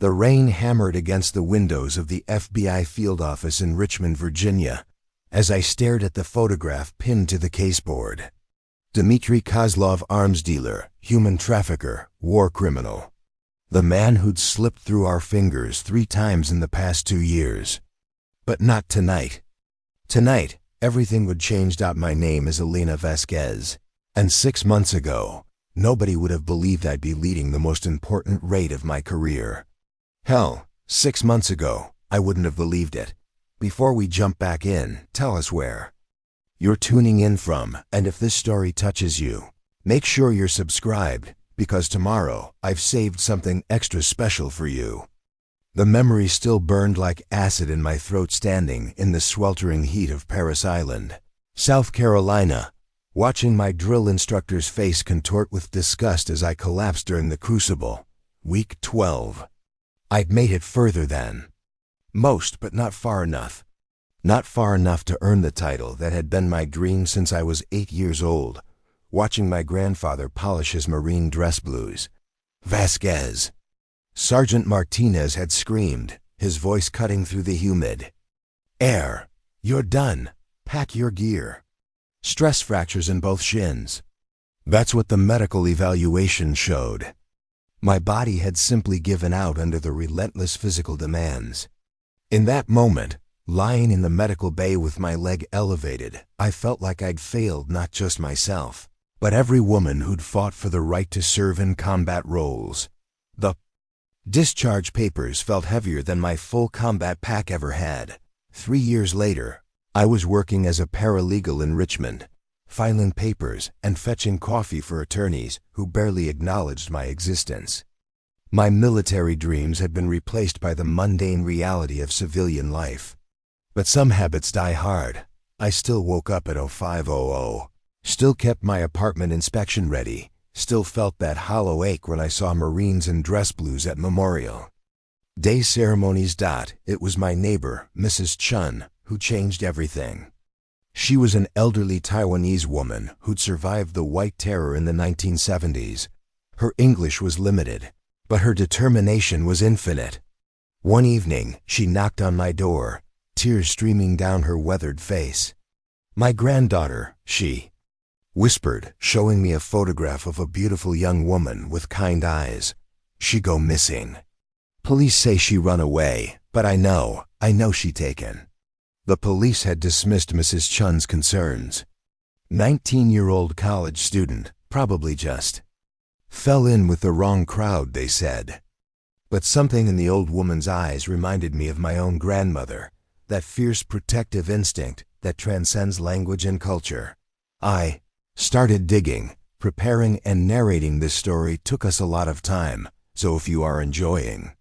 The rain hammered against the windows of the FBI field office in Richmond, Virginia, as I stared at the photograph pinned to the caseboard. Dimitri Kozlov, arms dealer, human trafficker, war criminal. The man who'd slipped through our fingers 3 times in the past 2 years. But not tonight. Tonight, everything would change. My name is Elena Vasquez, and 6 months ago, nobody would have believed I'd be leading the most important raid of my career. Hell, 6 months ago, I wouldn't have believed it. Before we jump back in, tell us where you're tuning in from, and if this story touches you, make sure you're subscribed, because tomorrow I've saved something extra special for you. The memory still burned like acid in my throat standing in the sweltering heat of Parris Island, South Carolina, watching my drill instructor's face contort with disgust as I collapsed during the Crucible, week 12. I'd made it further than most, but not far enough. Not far enough to earn the title that had been my dream since I was 8 years old, watching my grandfather polish his Marine dress blues. Vasquez. Sergeant Martinez had screamed, his voice cutting through the humid air. You're done. Pack your gear. Stress fractures in both shins. That's what the medical evaluation showed. My body had simply given out under the relentless physical demands. In that moment, lying in the medical bay with my leg elevated, I felt like I'd failed not just myself, but every woman who'd fought for the right to serve in combat roles. The discharge papers felt heavier than my full combat pack ever had. 3 years later, I was working as a paralegal in Richmond, filing papers and fetching coffee for attorneys who barely acknowledged my existence. My military dreams had been replaced by the mundane reality of civilian life. But some habits die hard. I still woke up at 05:00, still kept my apartment inspection ready, still felt that hollow ache when I saw Marines in dress blues at Memorial Day ceremonies. It was my neighbor, Mrs. Chun, who changed everything. She was an elderly Taiwanese woman who'd survived the White Terror in the 1970s. Her English was limited, but her determination was infinite. One evening, she knocked on my door, tears streaming down her weathered face. "My granddaughter," she whispered, showing me a photograph of a beautiful young woman with kind eyes. "She go missing. Police say she run away, but I know she taken." The police had dismissed Mrs. Chun's concerns. 19-year-old college student, probably just fell in with the wrong crowd, they said. But something in the old woman's eyes reminded me of my own grandmother, that fierce protective instinct that transcends language and culture. I started digging, preparing and narrating this story took us a lot of time, so if you are enjoying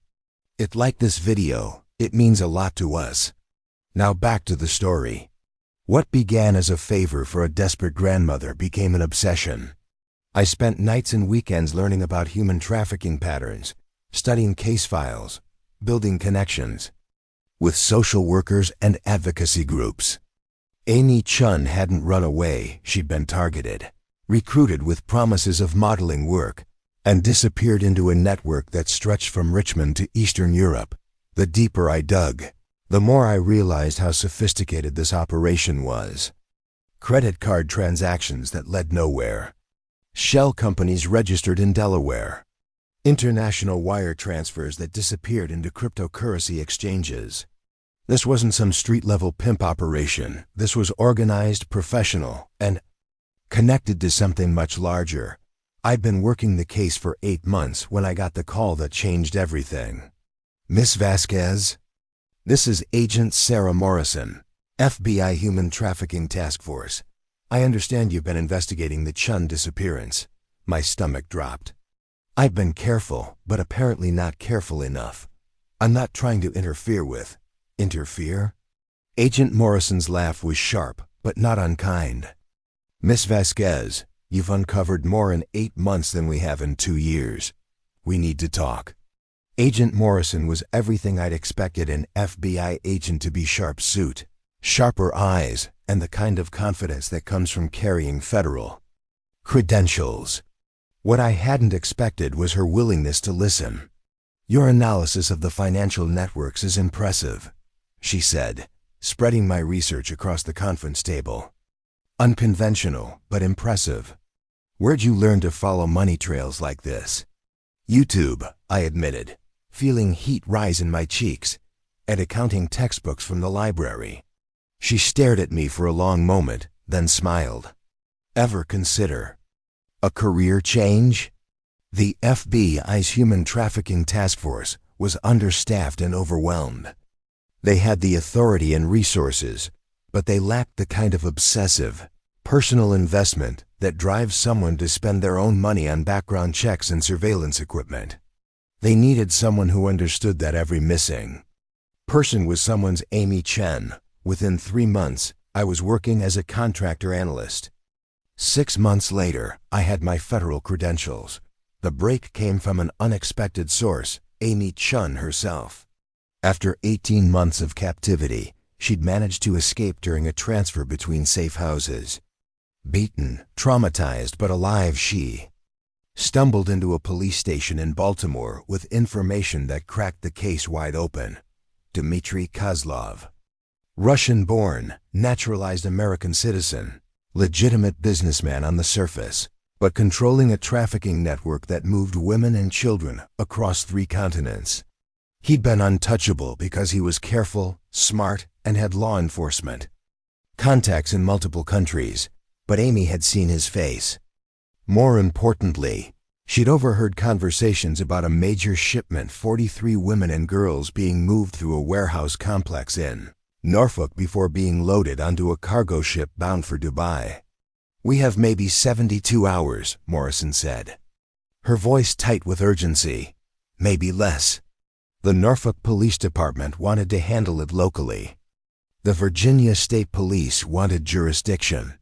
it like this video, it means a lot to us. Now back to the story. What began as a favor for a desperate grandmother became an obsession. I spent nights and weekends learning about human trafficking patterns, studying case files, building connections with social workers and advocacy groups. Amy Chun hadn't run away, she'd been targeted, recruited with promises of modeling work, and disappeared into a network that stretched from Richmond to Eastern Europe. The deeper I dug, the more I realized how sophisticated this operation was. Credit card transactions that led nowhere. Shell companies registered in Delaware. International wire transfers that disappeared into cryptocurrency exchanges. This wasn't some street-level pimp operation. This was organized, professional, and connected to something much larger. I'd been working the case for 8 months when I got the call that changed everything. "Miss Vasquez? This is Agent Sarah Morrison, FBI Human Trafficking Task Force. I understand you've been investigating the Chun disappearance." My stomach dropped. I'd been careful, but apparently not careful enough. "I'm not trying to interfere with..." Interfere? Agent Morrison's laugh was sharp, but not unkind. "Miss Vasquez, you've uncovered more in 8 months than we have in 2 years. We need to talk." Agent Morrison was everything I'd expected an FBI agent to be: sharp suit, sharper eyes, and the kind of confidence that comes from carrying federal credentials. What I hadn't expected was her willingness to listen. "Your analysis of the financial networks is impressive," she said, spreading my research across the conference table. "Unconventional, but impressive. Where'd you learn to follow money trails like this?" "YouTube," I admitted, feeling heat rise in my cheeks, "and accounting textbooks from the library." She stared at me for a long moment, then smiled. "Ever consider a career change?" The FBI's Human Trafficking Task Force was understaffed and overwhelmed. They had the authority and resources, but they lacked the kind of obsessive, personal investment that drives someone to spend their own money on background checks and surveillance equipment. They needed someone who understood that every missing person was someone's Amy Chen. Within 3 months, I was working as a contractor analyst. 6 months later, I had my federal credentials. The break came from an unexpected source, Amy Chen herself. After 18 months of captivity, she'd managed to escape during a transfer between safe houses. Beaten, traumatized, but alive, she stumbled into a police station in Baltimore with information that cracked the case wide open. Dimitri Kozlov. Russian-born, naturalized American citizen, legitimate businessman on the surface, but controlling a trafficking network that moved women and children across 3 continents. He'd been untouchable because he was careful, smart, and had law enforcement contacts in multiple countries, but Amy had seen his face. More importantly, she'd overheard conversations about a major shipment, 43 women and girls being moved through a warehouse complex in Norfolk before being loaded onto a cargo ship bound for Dubai. "We have maybe 72 hours, Morrison said, her voice tight with urgency. "Maybe less." The Norfolk Police Department wanted to handle it locally. The Virginia State Police wanted jurisdiction.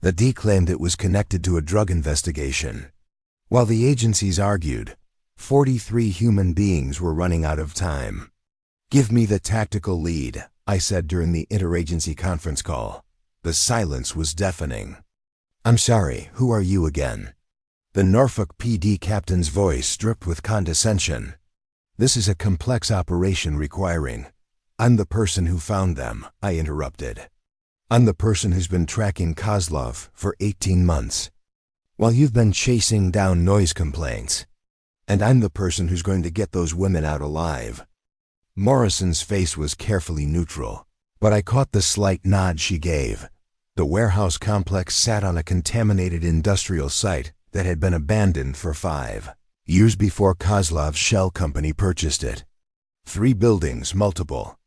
The D claimed it was connected to a drug investigation. While the agencies argued, 43 human beings were running out of time. "Give me the tactical lead," I said during the interagency conference call. The silence was deafening. "I'm sorry, who are you again?" The Norfolk PD captain's voice dripped with condescension. "This is a complex operation requiring—" "I'm the person who found them," I interrupted. "I'm the person who's been tracking Kozlov for 18 months, while you've been chasing down noise complaints. And I'm the person who's going to get those women out alive." Morrison's face was carefully neutral, but I caught the slight nod she gave. The warehouse complex sat on a contaminated industrial site that had been abandoned for 5 years before Kozlov's shell company purchased it. 3 buildings, multiple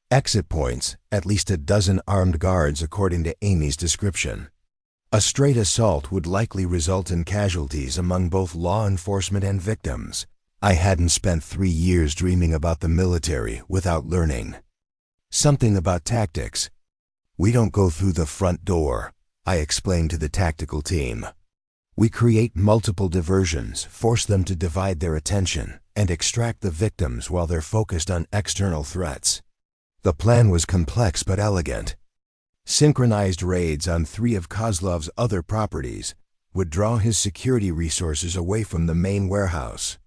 exit points, at least a dozen armed guards according to Amy's description. A straight assault would likely result in casualties among both law enforcement and victims. I hadn't spent 3 years dreaming about the military without learning something about tactics. "We don't go through the front door," I explained to the tactical team. "We create multiple diversions, force them to divide their attention, and extract the victims while they're focused on external threats." The plan was complex but elegant. Synchronized raids on 3 of Kozlov's other properties would draw his security resources away from the main warehouse.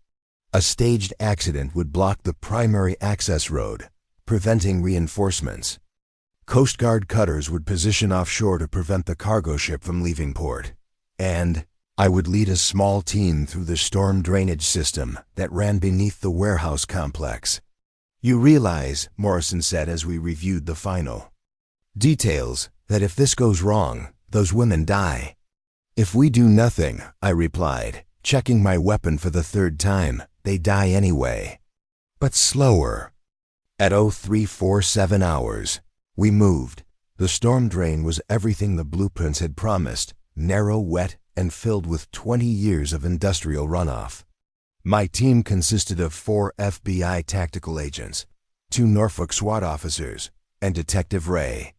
A staged accident would block the primary access road, preventing reinforcements. Coast Guard cutters would position offshore to prevent the cargo ship from leaving port. And I would lead a small team through the storm drainage system that ran beneath the warehouse complex. "You realize," Morrison said as we reviewed the final details, "that if this goes wrong, those women die." "If we do nothing," I replied, checking my weapon for the 3rd time, "they die anyway. But slower." At 0347 hours, we moved. The storm drain was everything the blueprints had promised, narrow, wet, and filled with 20 years of industrial runoff. My team consisted of 4 FBI tactical agents, 2 Norfolk SWAT officers, and Detective Ray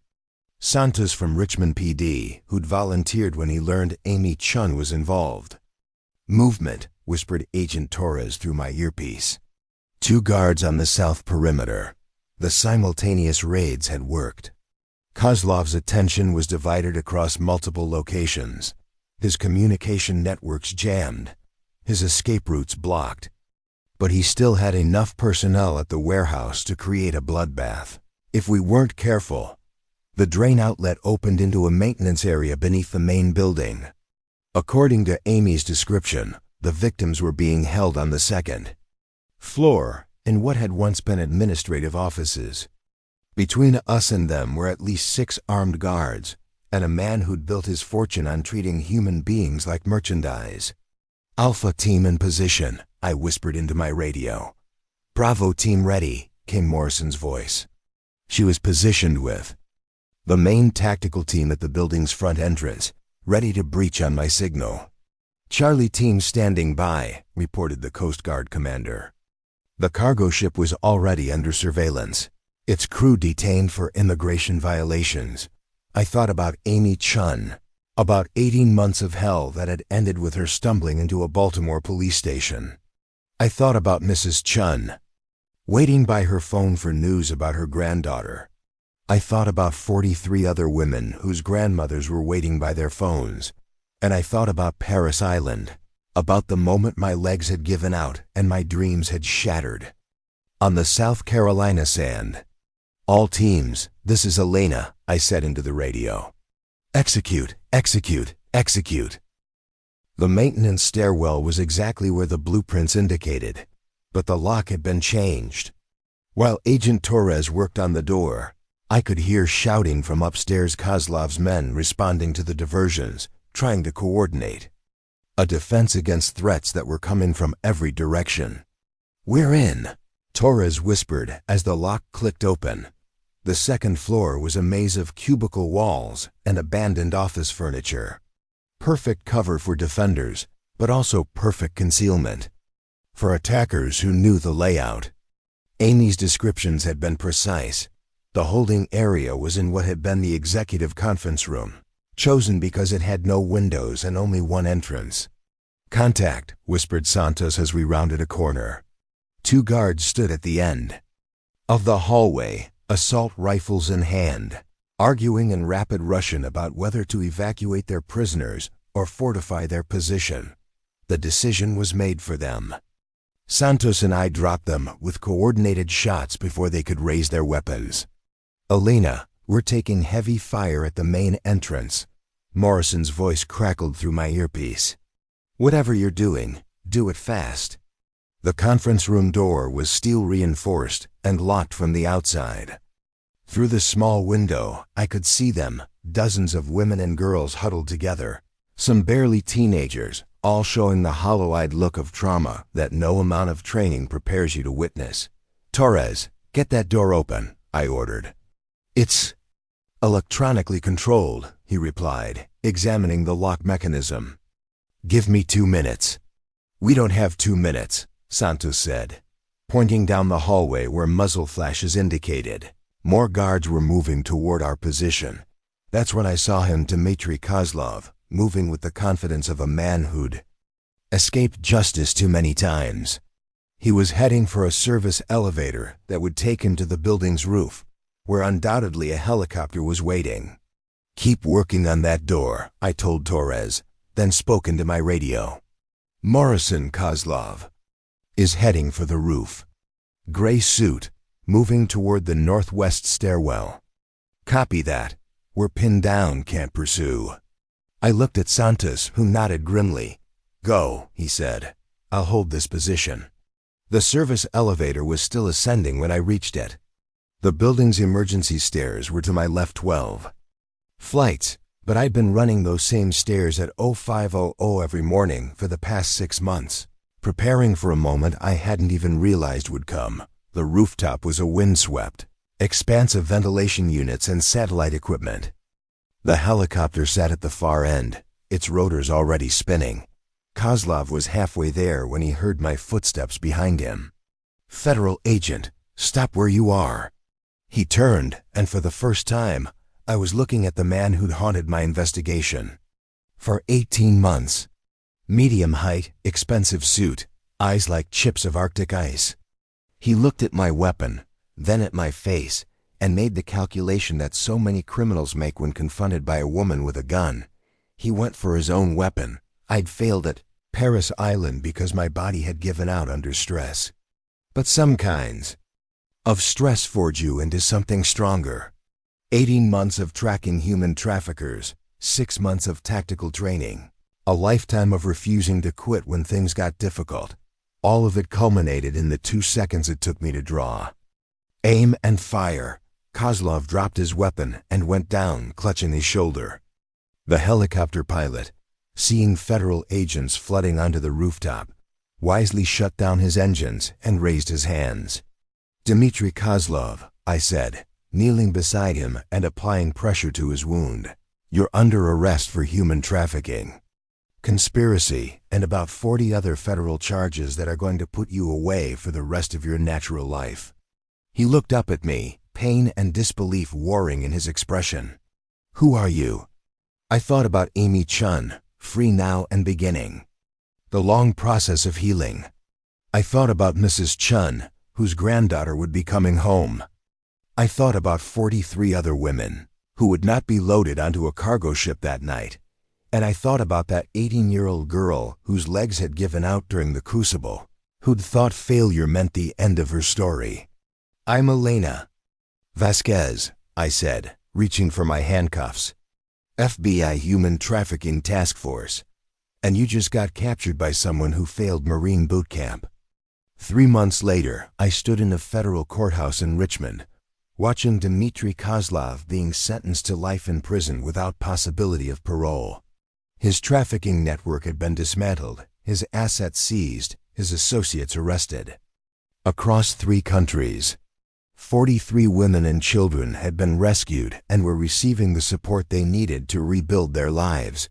Santos from Richmond PD, who'd volunteered when he learned Amy Chen was involved. "Movement," whispered Agent Torres through my earpiece. 2 guards on the south perimeter. The simultaneous raids had worked. Kozlov's attention was divided across multiple locations, his communication networks jammed, his escape routes blocked. But he still had enough personnel at the warehouse to create a bloodbath. If we weren't careful, the drain outlet opened into a maintenance area beneath the main building. According to Amy's description, the victims were being held on the second floor in what had once been administrative offices. Between us and them were at least 6 armed guards, and a man who'd built his fortune on treating human beings like merchandise. "Alpha team in position," I whispered into my radio. "Bravo team ready," came Morrison's voice. She was positioned with the main tactical team at the building's front entrance, ready to breach on my signal. "Charlie team standing by," reported the Coast Guard commander. The cargo ship was already under surveillance, its crew detained for immigration violations. I thought about Amy Chun, about 18 months of hell that had ended with her stumbling into a Baltimore police station. I thought about Mrs. Chun, waiting by her phone for news about her granddaughter. I thought about 43 other women whose grandmothers were waiting by their phones. And I thought about Parris Island, about the moment my legs had given out and my dreams had shattered. On the South Carolina sand. "All teams, this is Elena," I said into the radio. "Execute, execute, execute." The maintenance stairwell was exactly where the blueprints indicated, but the lock had been changed. While Agent Torres worked on the door, I could hear shouting from upstairs. Kozlov's men responding to the diversions, trying to coordinate a defense against threats that were coming from every direction. "We're in," Torres whispered as the lock clicked open. The second floor was a maze of cubicle walls and abandoned office furniture. Perfect cover for defenders, but also perfect concealment for attackers who knew the layout. Amy's descriptions had been precise. The holding area was in what had been the executive conference room, chosen because it had no windows and only one entrance. "Contact," whispered Santos as we rounded a corner. 2 guards stood at the end of the hallway, assault rifles in hand, arguing in rapid Russian about whether to evacuate their prisoners or fortify their position. The decision was made for them. Santos and I dropped them with coordinated shots before they could raise their weapons. "Elena, we're taking heavy fire at the main entrance." Morrison's voice crackled through my earpiece. "Whatever you're doing, do it fast." The conference room door was steel reinforced and locked from the outside. Through the small window, I could see them, dozens of women and girls huddled together, some barely teenagers, all showing the hollow-eyed look of trauma that no amount of training prepares you to witness. "Torres, get that door open," I ordered. "It's electronically controlled," he replied, examining the lock mechanism. "Give me 2 minutes." "We don't have 2 minutes," Santos said, pointing down the hallway where muzzle flashes indicated. More guards were moving toward our position. That's when I saw him, Dimitri Kozlov, moving with the confidence of a man who'd escaped justice too many times. He was heading for a service elevator that would take him to the building's roof, where undoubtedly a helicopter was waiting. "Keep working on that door," I told Torres, then spoke into my radio. "Morrison Kozlov is heading for the roof. Gray suit, moving toward the northwest stairwell." "Copy that. We're pinned down, can't pursue." I looked at Santos, who nodded grimly. "Go," he said. "I'll hold this position." The service elevator was still ascending when I reached it. The building's emergency stairs were to my left 12 flights, but I'd been running those same stairs at 0500 every morning for the past 6 months, preparing for a moment I hadn't even realized would come. The rooftop was a windswept expanse of ventilation units and satellite equipment. The helicopter sat at the far end, its rotors already spinning. Kozlov was halfway there when he heard my footsteps behind him. "Federal agent, stop where you are." He turned, and for the first time, I was looking at the man who'd haunted my investigation for 18 months. Medium height, expensive suit, eyes like chips of Arctic ice. He looked at my weapon, then at my face, and made the calculation that so many criminals make when confronted by a woman with a gun. He went for his own weapon. I'd failed at Parris Island because my body had given out under stress. But some kinds of stress forge you into something stronger. 18 months of tracking human traffickers, 6 months of tactical training, a lifetime of refusing to quit when things got difficult. All of it culminated in the 2 seconds it took me to draw. Aim and fire. Kozlov dropped his weapon and went down, clutching his shoulder. The helicopter pilot, seeing federal agents flooding onto the rooftop, wisely shut down his engines and raised his hands. "Dimitri Kozlov," I said, kneeling beside him and applying pressure to his wound. "You're under arrest for human trafficking, conspiracy, and about 40 other federal charges that are going to put you away for the rest of your natural life." He looked up at me, pain and disbelief warring in his expression. "Who are you?" I thought about Amy Chun, free now and beginning. The long process of healing. I thought about Mrs. Chun, whose granddaughter would be coming home. I thought about 43 other women, who would not be loaded onto a cargo ship that night. And I thought about that 18-year-old girl whose legs had given out during the Crucible, who'd thought failure meant the end of her story. "I'm Elena Vasquez," I said, reaching for my handcuffs. "FBI Human Trafficking Task Force. And you just got captured by someone who failed Marine boot camp." 3 months later, I stood in a federal courthouse in Richmond, watching Dimitri Kozlov being sentenced to life in prison without possibility of parole. His trafficking network had been dismantled, his assets seized, his associates arrested. Across 3 countries, 43 women and children had been rescued and were receiving the support they needed to rebuild their lives.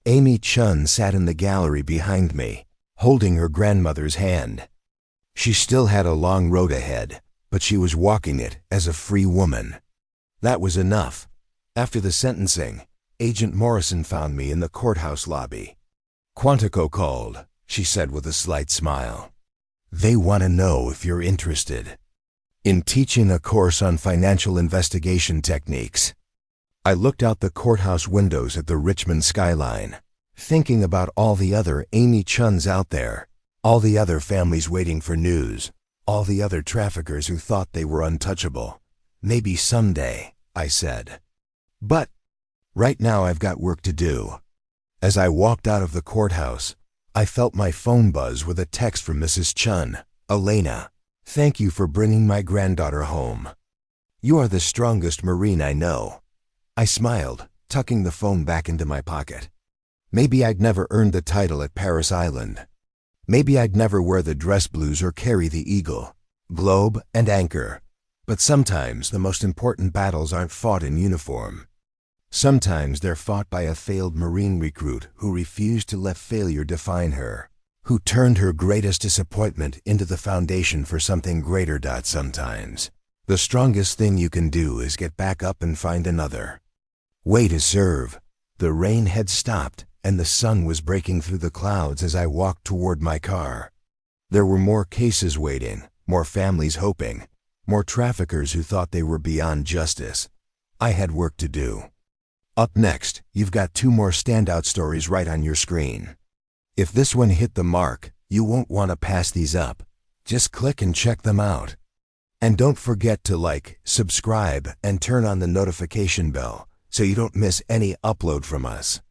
Amy Chun sat in the gallery behind me, holding her grandmother's hand. She still had a long road ahead, but she was walking it as a free woman. That was enough. After the sentencing, Agent Morrison found me in the courthouse lobby. "Quantico called," she said with a slight smile. "They want to know if you're interested in teaching a course on financial investigation techniques." I looked out the courthouse windows at the Richmond skyline, thinking about all the other Amy Chuns out there, all the other families waiting for news, all the other traffickers who thought they were untouchable. "Maybe someday," I said. "But right now I've got work to do." As I walked out of the courthouse, I felt my phone buzz with a text from Mrs. Chun. "Elena, thank you for bringing my granddaughter home. You are the strongest Marine I know." I smiled, tucking the phone back into my pocket. Maybe I'd never earned the title at Parris Island. Maybe I'd never wear the dress blues or carry the eagle, globe, and anchor. But sometimes the most important battles aren't fought in uniform. Sometimes they're fought by a failed Marine recruit who refused to let failure define her, who turned her greatest disappointment into the foundation for something greater. Sometimes the strongest thing you can do is get back up and find another way to serve. The rain had stopped, and the sun was breaking through the clouds as I walked toward my car. There were more cases waiting, more families hoping, more traffickers who thought they were beyond justice. I had work to do. Up next, you've got 2 more standout stories right on your screen. If this one hit the mark, you won't want to pass these up. Just click and check them out. And don't forget to like, subscribe, and turn on the notification bell so you don't miss any upload from us.